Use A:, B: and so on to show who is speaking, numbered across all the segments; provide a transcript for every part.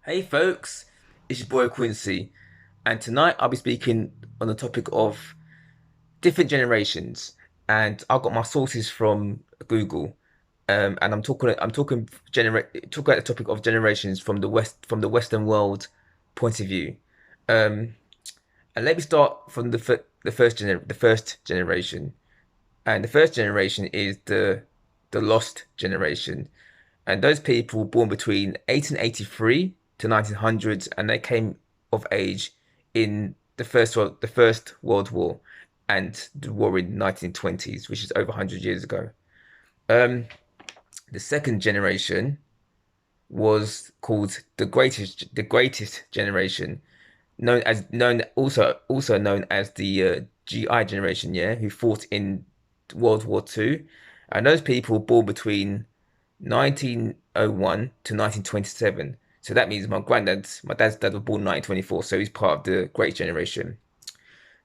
A: Hey folks, it's your boy Quincy, and tonight I'll be speaking on the topic of different generations, and I've got my sources from Google, and talk about the topic of generations from the Western world point of view, um, and let me start from the first generation, and the first generation is the lost generation, and those people born between 1883 to 1900, and they came of age in the First World War and the war in 1920s, which is over 100 years ago. Um, the second generation was called the greatest generation, also known as the GI generation, yeah, who fought in World War Two, and those people born between 1901 to 1927. So that means my dad's dad was born 1924, so he's part of the Great Generation.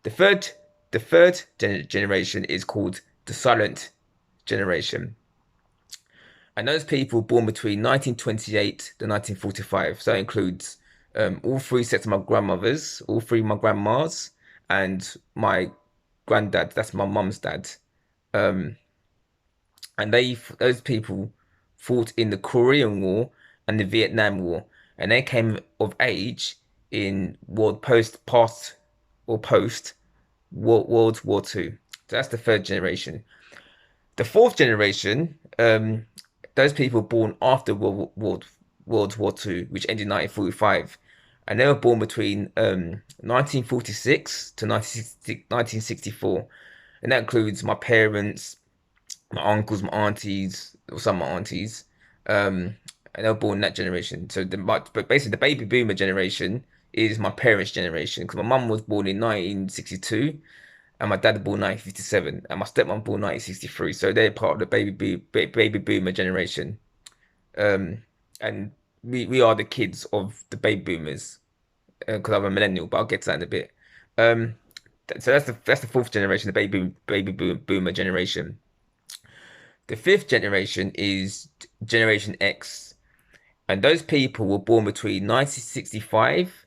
A: The third, the third generation is called the Silent Generation, and those people born between 1928 to 1945. So that includes all three sets of my grandmothers, all three of my grandmas, and my granddad. That's my mum's dad. Um, and those people fought in the Korean War and the Vietnam War, and they came of age in post World War Two. So that's the third generation. The fourth generation, those people born after World War Two, which ended in 1945, and they were born between 1946 to 1964, and that includes my parents, my uncles, my aunties, or some of my aunties, um, and they were born in that generation. But basically, the baby boomer generation is my parents' generation because my mum was born in 1962 and my dad was born 1957 and my stepmom born 1963. So they're part of the baby boomer generation. Um, and we are the kids of the baby boomers because I'm a millennial, but I'll get to that in a bit. Um, so that's the fourth generation, the boomer generation. The fifth generation is Generation X, and those people were born between 1965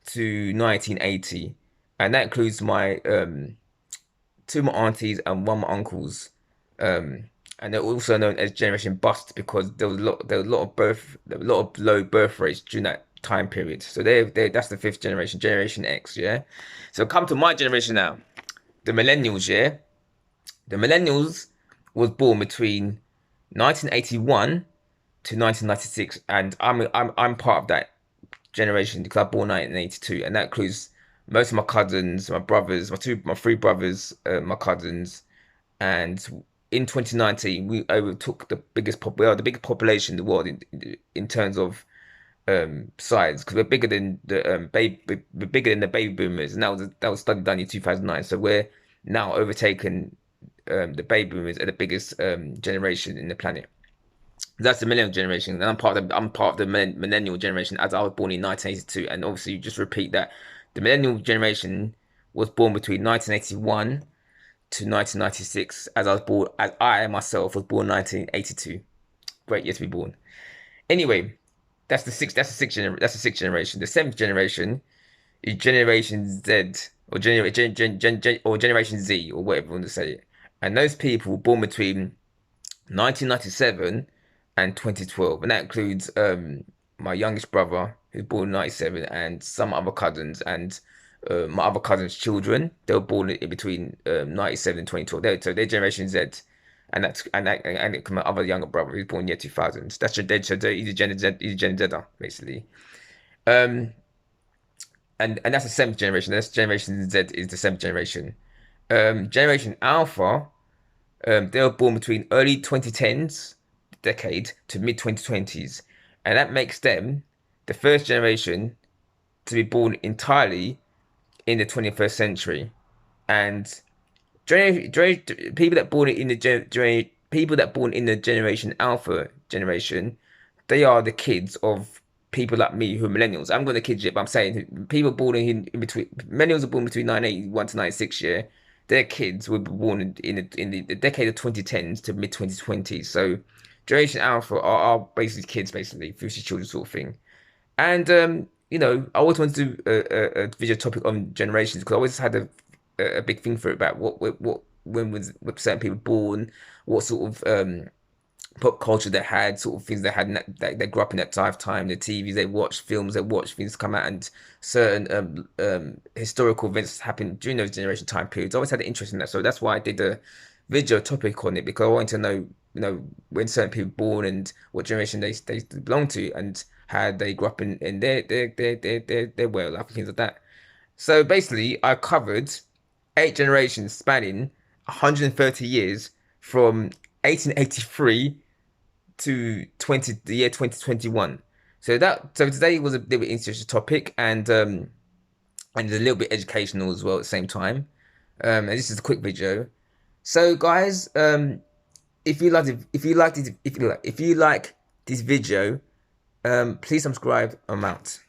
A: to 1980, and that includes my two of my aunties and one of my uncles. Um, and they're also known as Generation Bust because there was a lot of low birth rates during that time period. So that's the fifth generation, Generation X, yeah. So come to my generation now, the millennials, yeah. The millennials was born between 1981 to 1996, and I'm part of that generation because I was born 1982, and that includes most of my cousins, my brothers, my three brothers, my cousins, and in 2019 we overtook we are the biggest population in the world in terms of size because we're bigger than we're bigger than the baby boomers, and that was study done in 2009. So we're now overtaken the baby boomers are the biggest generation in the planet. That's the millennial generation, and I'm part of the millennial generation as I was born in 1982, and obviously you just repeat that the millennial generation was born between 1981 to 1996, as I myself was born 1982. Great year to be born. Anyway, that's the sixth generation. The seventh generation is Generation Z or Generation Z or whatever you want to say it, and those people were born between 1997 and 2012, and that includes my youngest brother who's born in 97 and some other cousins and my other cousins' children. They were born in between 97 and 2012. So they're Generation Z, and my other younger brother who's born in year 2000. He's a Gen Z, he's a Gen Zer basically. Um, and that's the seventh generation. That's Generation Z is the seventh generation. Generation Alpha, they were born between early 2010s decade to mid 2020s, and that makes them the first generation to be born entirely in the 21st century. And people that born in the people that born in the Generation Alpha generation, they are the kids of people like me who are millennials. I'm going to kid you, but I'm saying people born in between millennials are born between 1981 to 96 year. Their kids were born in the decade of 2010s to mid 2020s. So Generation Alpha are basically kids, basically future children sort of thing. And you know, I always wanted to do a video topic on generations because I always had a big thing for it about what when was what certain people born, what sort of pop culture they had, sort of things they had in that they grew up in that lifetime, the TVs they watched, films they watched, things come out, and certain historical events happened during those generation time periods. I always had an interest in that, so that's why I did a video topic on it because I wanted to know, you know, when certain people were born and what generation they belong to and how they grew up in their way of life and things like that. So basically, I covered 8 generations spanning 130 years from 1883 to the year 2021. So today was a little bit interesting topic and a little bit educational as well at the same time. And this is a quick video. So guys, if you liked it, if you like this video, please subscribe. I'm out.